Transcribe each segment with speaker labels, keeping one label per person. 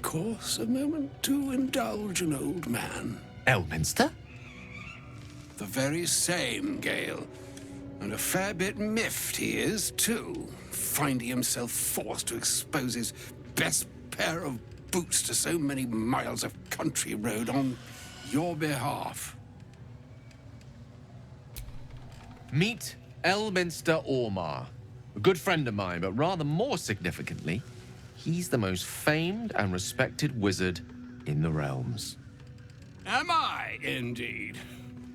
Speaker 1: course, a moment to indulge an old man.
Speaker 2: Elminster?
Speaker 1: The very same, Gale. And a fair bit miffed he is, too, finding himself forced to expose his best pair of boots to so many miles of country road on your behalf.
Speaker 2: Meet Elminster Ormar. A good friend of mine, but rather more significantly, he's the most famed and respected wizard in the realms.
Speaker 1: Am I, indeed?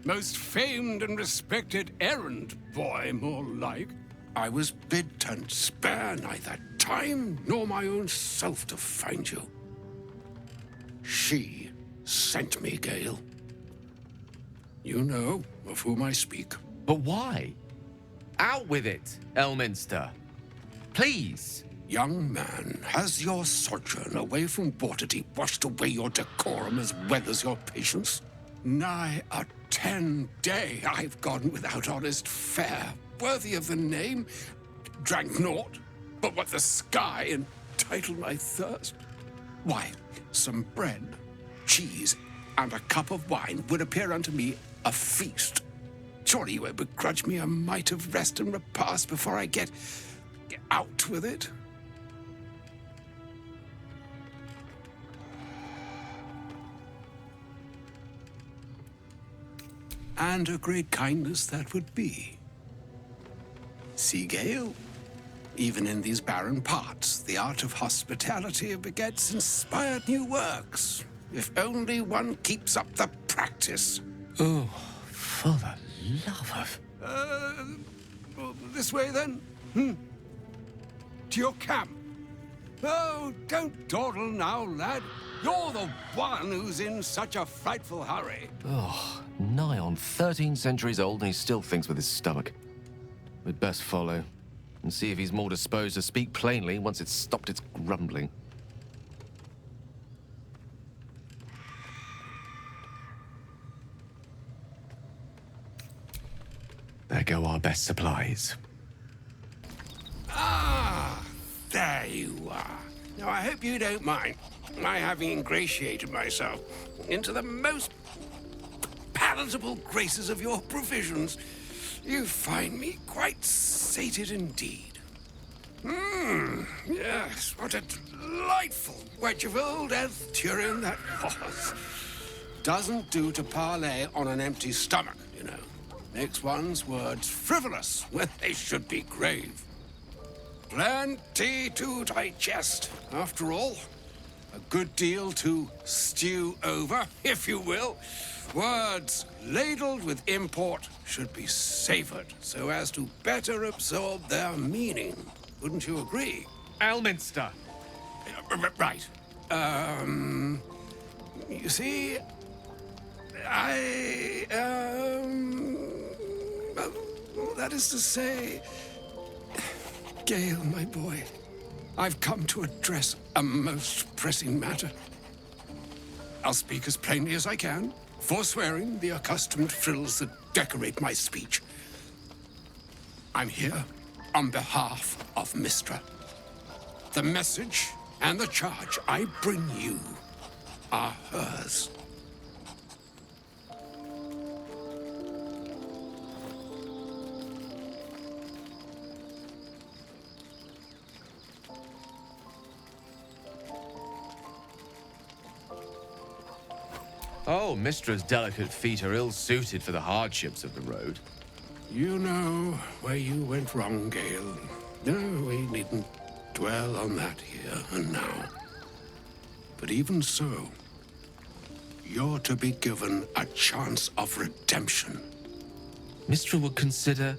Speaker 1: Most famed and respected errand boy, more like. I was bid to spare neither time nor my own self to find you. She sent me, Gale. You know of whom I speak.
Speaker 2: But why? Out with it, Elminster. Please.
Speaker 1: Young man, has your sojourn away from Waterdeep washed away your decorum as well as your patience? Nigh a 10-day I've gone without honest fare, worthy of the name. Drank naught but what the sky entitled my thirst. Why, some bread, cheese, and a cup of wine would appear unto me a feast. Surely you won't begrudge me a mite of rest and repast before I get out with it? And a great kindness that would be. See, Gale, even in these barren parts, the art of hospitality begets inspired new works, if only one keeps up the practice.
Speaker 2: Oh, for the love of...
Speaker 1: This way, then? To your camp? Oh, don't dawdle now, lad. You're the one who's in such a frightful hurry.
Speaker 2: Oh, nigh on 13 centuries old and he still thinks with his stomach. We'd best follow and see if he's more disposed to speak plainly once it's stopped its grumbling. There go our best supplies.
Speaker 1: Ah, there you are. Now, I hope you don't mind my having ingratiated myself into the most palatable graces of your provisions. You find me quite sated indeed. Yes, what a delightful wedge of old Elthurian that was. Doesn't do to parley on an empty stomach, you know. Makes one's words frivolous when they should be grave. Plenty to digest, after all. A good deal to stew over, if you will. Words ladled with import should be savored so as to better absorb their meaning. Wouldn't you agree?
Speaker 2: Elminster!
Speaker 1: Right. You see, that is to say, Gale, my boy, I've come to address a most pressing matter. I'll speak as plainly as I can, forswearing the accustomed frills that decorate my speech. I'm here on behalf of Mystra. The message and the charge I bring you are hers.
Speaker 2: Oh, Mistra's delicate feet are ill-suited for the hardships of the road.
Speaker 1: You know where you went wrong, Gale. No, we needn't dwell on that here and now. But even so, you're to be given a chance of redemption.
Speaker 2: Mistra would consider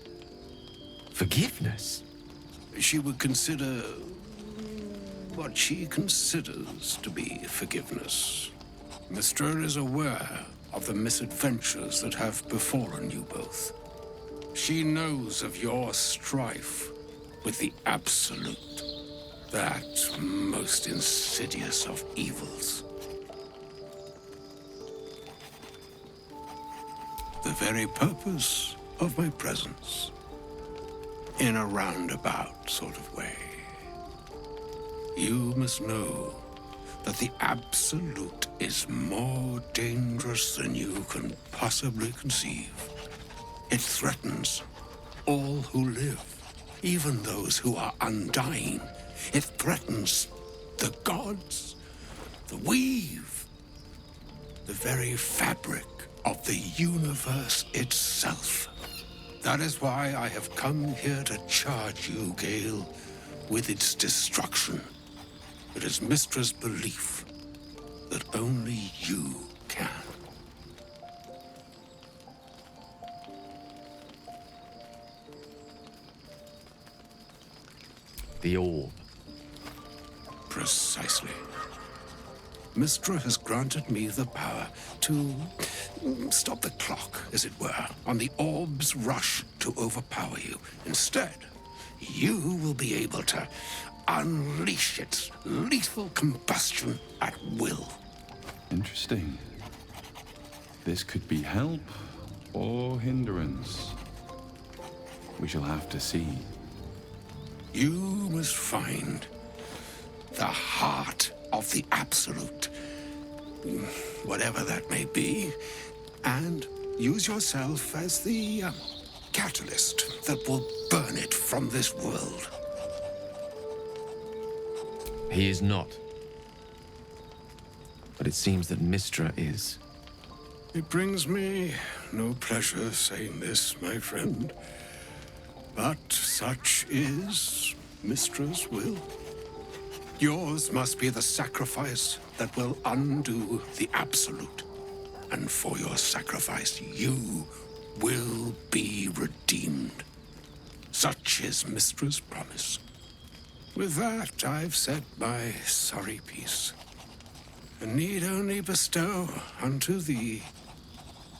Speaker 2: forgiveness.
Speaker 1: She would consider what she considers to be forgiveness. Mystra is aware of the misadventures that have befallen you both. She knows of your strife with the Absolute, that most insidious of evils. The very purpose of my presence, in a roundabout sort of way. You must know that the Absolute is more dangerous than you can possibly conceive. It threatens all who live, even those who are undying. It threatens the gods, the weave, the very fabric of the universe itself. That is why I have come here to charge you, Gale, with its destruction. It is Mystra's belief that only you can.
Speaker 2: The orb.
Speaker 1: Precisely. Mystra has granted me the power to stop the clock, as it were, on the orb's rush to overpower you. Instead, you will be able to unleash its lethal combustion at will.
Speaker 3: Interesting. This could be help or hindrance. We shall have to see.
Speaker 1: You must find the heart of the Absolute, whatever that may be, and use yourself as the catalyst that will burn it from this world.
Speaker 2: He is not. But it seems that Mystra is.
Speaker 1: It brings me no pleasure saying this, my friend, but such is Mystra's will. Yours must be the sacrifice that will undo the Absolute. And for your sacrifice, you will be redeemed. Such is Mystra's promise. With that, I've said my sorry piece, and need only bestow unto thee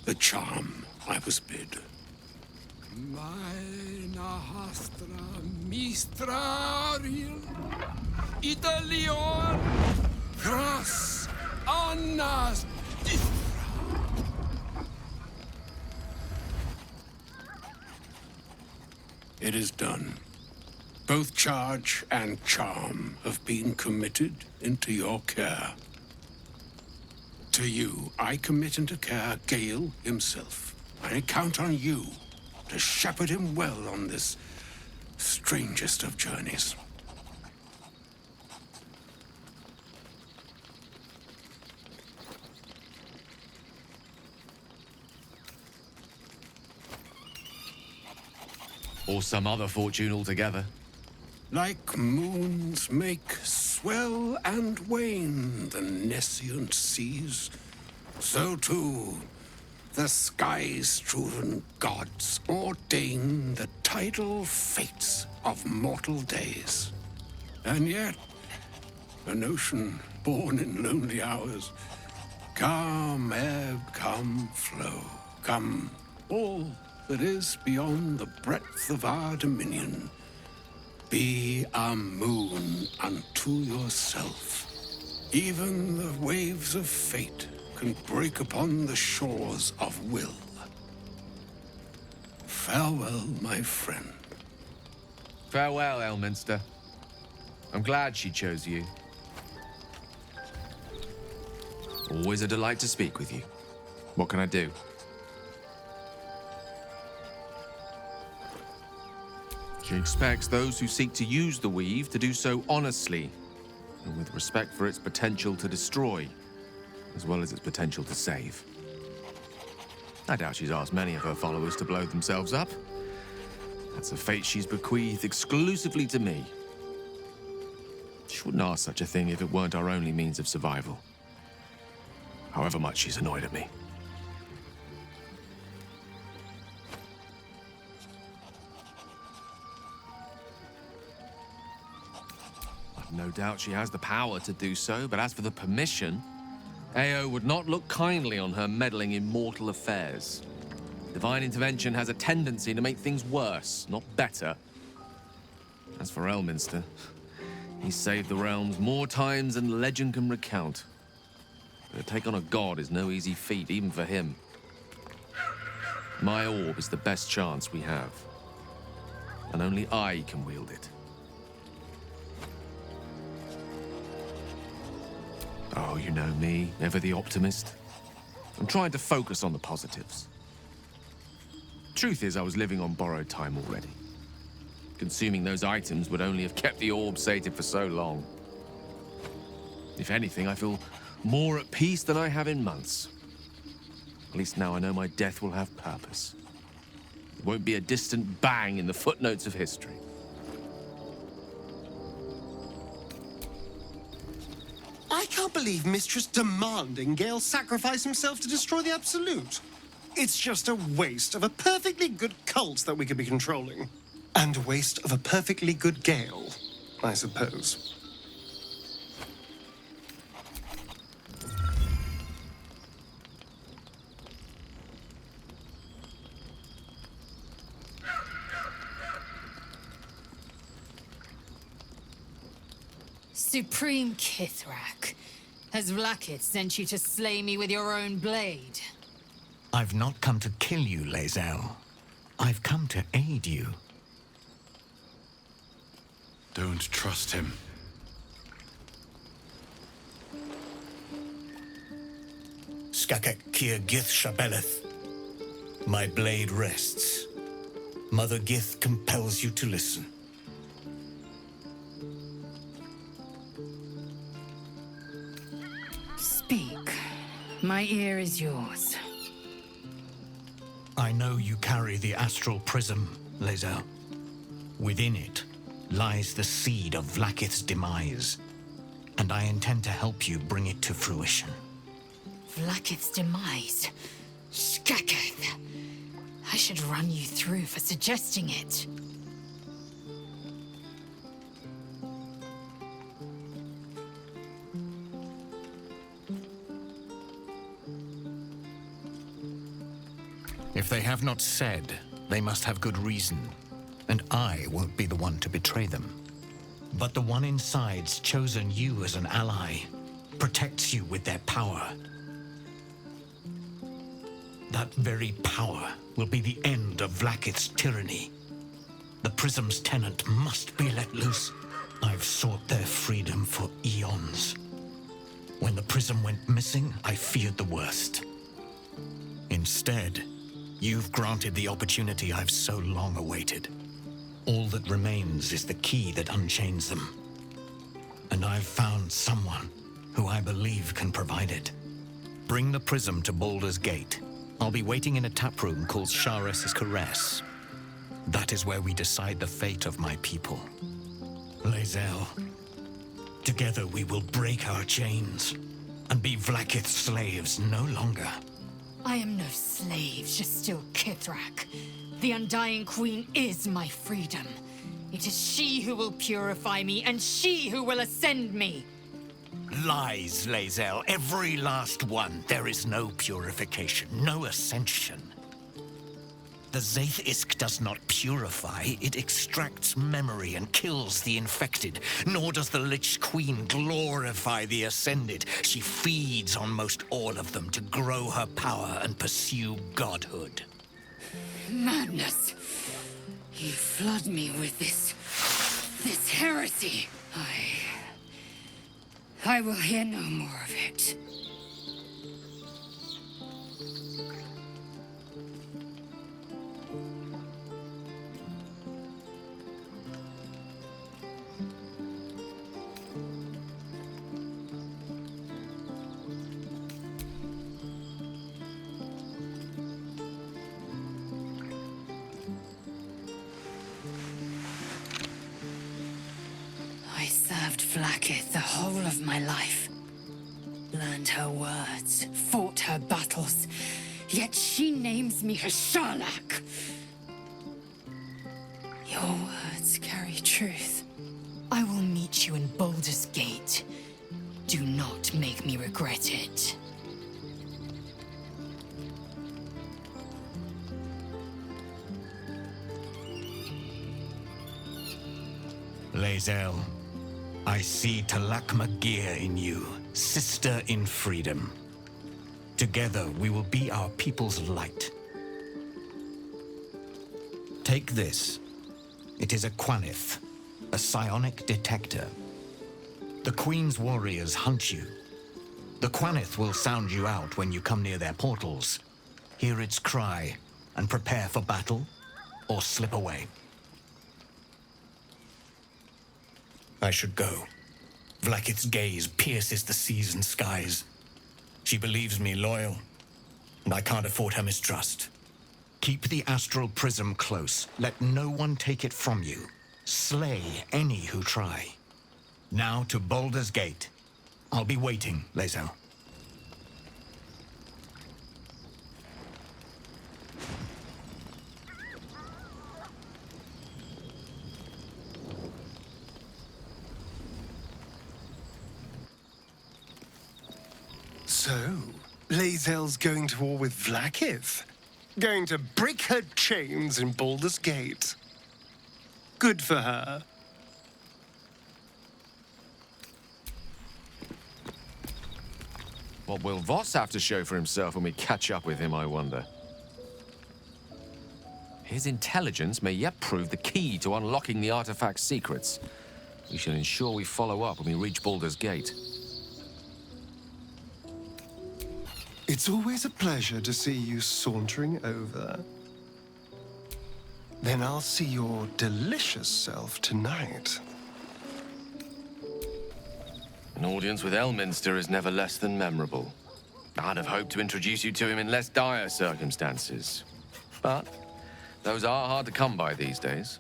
Speaker 1: the charm I was bid. Maena hastra mistraril Italior Cras Annas It is done. Both charge and charm have been committed into your care. To you, I commit into care Gale himself. I count on you to shepherd him well on this strangest of journeys.
Speaker 2: Or some other fortune altogether.
Speaker 1: Like moons make swell and wane the nescient seas, so too the sky-strewn gods ordain the tidal fates of mortal days. And yet, an ocean born in lonely hours, come ebb, come flow, come all that is beyond the breadth of our dominion. Be a moon unto yourself. Even the waves of fate can break upon the shores of will. Farewell, my friend.
Speaker 2: Farewell, Elminster. I'm glad she chose you. Always a delight to speak with you. What can I do? She expects those who seek to use the weave to do so honestly, and with respect for its potential to destroy, as well as its potential to save. I doubt she's asked many of her followers to blow themselves up. That's a fate she's bequeathed exclusively to me. She wouldn't ask such a thing if it weren't our only means of survival. However much she's annoyed at me. I've no doubt she has the power to do so, but as for the permission, Ao would not look kindly on her meddling in mortal affairs. Divine intervention has a tendency to make things worse, not better. As for Elminster, he's saved the realms more times than legend can recount. But to take on a god is no easy feat, even for him. My orb is the best chance we have. And only I can wield it. Oh, you know me, never the optimist. I'm trying to focus on the positives. Truth is, I was living on borrowed time already. Consuming those items would only have kept the orb sated for so long. If anything, I feel more at peace than I have in months. At least now I know my death will have purpose. It won't be a distant bang in the footnotes of history.
Speaker 4: I can't believe Mistress demanding Gale sacrifice himself to destroy the Absolute. It's just a waste of a perfectly good cult that we could be controlling. And a waste of a perfectly good Gale, I suppose.
Speaker 5: Supreme Kithrak, has Vlaakith sent you to slay me with your own blade?
Speaker 6: I've not come to kill you, Lae'zel. I've come to aid you.
Speaker 3: Don't trust him.
Speaker 7: Skakek Kir Gith Shabeleth. My blade rests. Mother Gith compels you to listen.
Speaker 5: Speak. My ear is yours.
Speaker 6: I know you carry the astral prism, Lae'zel. Within it lies the seed of Vlaakith's demise, and I intend to help you bring it to fruition.
Speaker 5: Vlaakith's demise? Skaketh! I should run you through for suggesting it.
Speaker 6: If they have not said, they must have good reason, and I won't be the one to betray them. But the one inside's chosen you as an ally, protects you with their power. That very power will be the end of Vlaakith's tyranny. The Prism's tenant must be let loose. I've sought their freedom for eons. When the Prism went missing, I feared the worst. Instead, you've granted the opportunity I've so long awaited. All that remains is the key that unchains them. And I've found someone who I believe can provide it. Bring the Prism to Baldur's Gate. I'll be waiting in a taproom called Sharess's Caress. That is where we decide the fate of my people. Lae'zel, together we will break our chains and be Vlaakith's slaves no longer.
Speaker 5: I am no slave, just still Kithrak. The Undying Queen is my freedom. It is she who will purify me, and she who will ascend me.
Speaker 6: Lies, Lae'zel, every last one. There is no purification, no ascension. The Zaith Isk does not purify, it extracts memory and kills the infected. Nor does the Lich Queen glorify the ascended. She feeds on most all of them to grow her power and pursue godhood.
Speaker 5: Madness! You flood me with this heresy. I will hear no more of it. I served Vlaakith the whole of my life. Learned her words, fought her battles, yet she names me her Sharlak. Your words carry truth. I will meet you in Baldur's Gate. Do not make me regret it.
Speaker 6: Lae'zel, I see Talak Magir in you, sister in freedom. Together we will be our people's light. Take this. It is a Quanith, a psionic detector. The Queen's warriors hunt you, The Quanith will sound you out when you come near their portals. Hear its cry and prepare for battle, or slip away. I should go. Vlaakith's gaze pierces the seas and skies. She believes me loyal, and I can't afford her mistrust. Keep the astral prism close. Let no one take it from you. Slay any who try. Now to Baldur's Gate. I'll be waiting, Lae'zel.
Speaker 4: So, Lae'zel's going to war with Vlaakith? Going to break her chains in Baldur's Gate? Good for her.
Speaker 2: What will Voss have to show for himself when we catch up with him, I wonder? His intelligence may yet prove the key to unlocking the artifact's secrets. We shall ensure we follow up when we reach Baldur's Gate.
Speaker 4: It's always a pleasure to see you sauntering over. Then I'll see your delicious self tonight.
Speaker 2: An audience with Elminster is never less than memorable. I'd have hoped to introduce you to him in less dire circumstances. But those are hard to come by these days.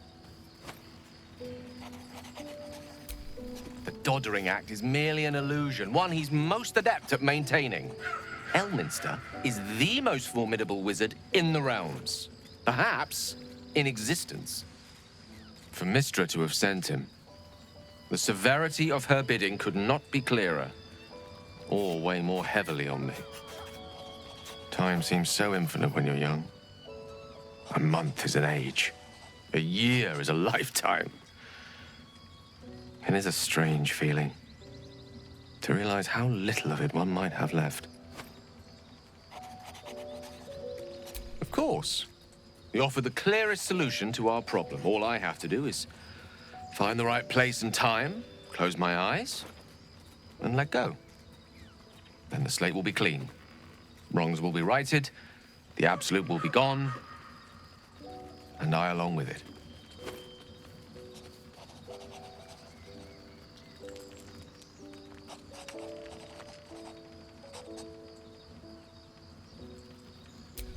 Speaker 2: The Doddering Act is merely an illusion, one he's most adept at maintaining. Elminster is the most formidable wizard in the realms. Perhaps in existence. For Mystra to have sent him, the severity of her bidding could not be clearer, or weigh more heavily on me. Time seems so infinite when you're young. A month is an age. A year is a lifetime. It is a strange feeling to realize how little of it one might have left. Of course, we offer the clearest solution to our problem. All I have to do is find the right place and time, close my eyes, and let go. Then the slate will be clean. Wrongs will be righted, the absolute will be gone, and I along with it.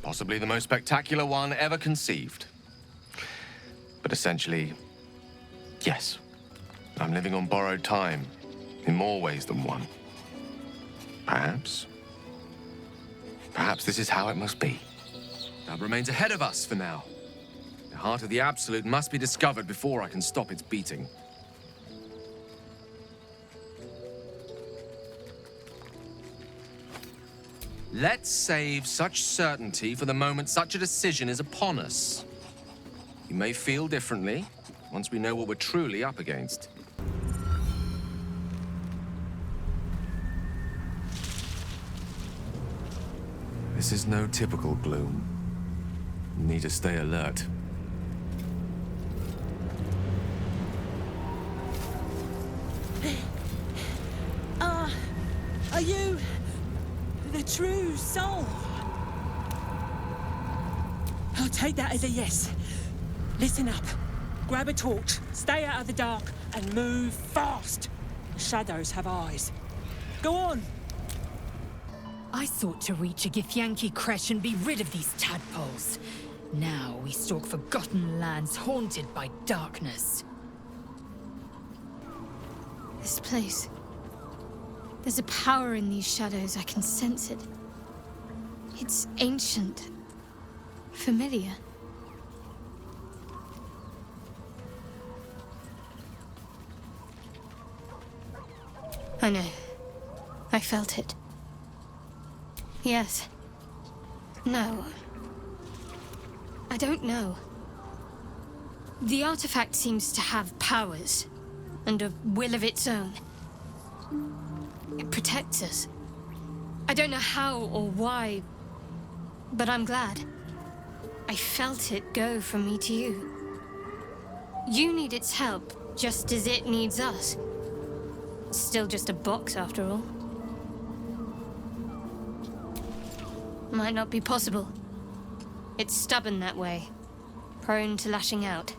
Speaker 2: Possibly the most spectacular one ever conceived. But essentially, yes, I'm living on borrowed time in more ways than one. Perhaps this is how it must be. That remains ahead of us for now. The heart of the Absolute must be discovered before I can stop its beating. Let's save such certainty for the moment such a decision is upon us. You may feel differently once we know what we're truly up against. This is no typical gloom. Need to stay alert.
Speaker 8: Are you the true soul? I'll take that as a yes. Listen up. Grab a torch, stay out of the dark, and move fast. The shadows have eyes. Go on!
Speaker 5: I sought to reach a Githyanki creche and be rid of these tadpoles. Now we stalk forgotten lands haunted by darkness.
Speaker 9: This place. There's a power in these shadows. I can sense it. It's ancient. Familiar. I know. I felt it. Yes. No. I don't know. The artifact seems to have powers, and a will of its own. It protects us. I don't know how or why, but I'm glad. I felt it go from me to you. You need its help, just as it needs us. It's still just a box, after all. might not be possible. It's stubborn that way, prone to lashing out.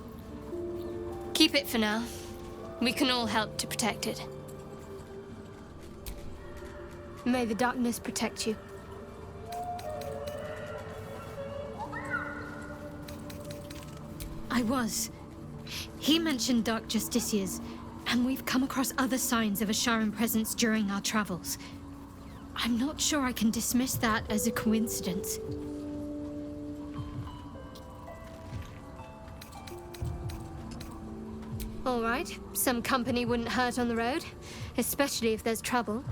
Speaker 9: Keep it for now. We can all help to protect it. May the darkness protect you. I was. He mentioned Dark Justiciars, and we've come across other signs of a Sharan presence during our travels. I'm not sure I can dismiss that as a coincidence. All right, some company wouldn't hurt on the road, especially if there's trouble.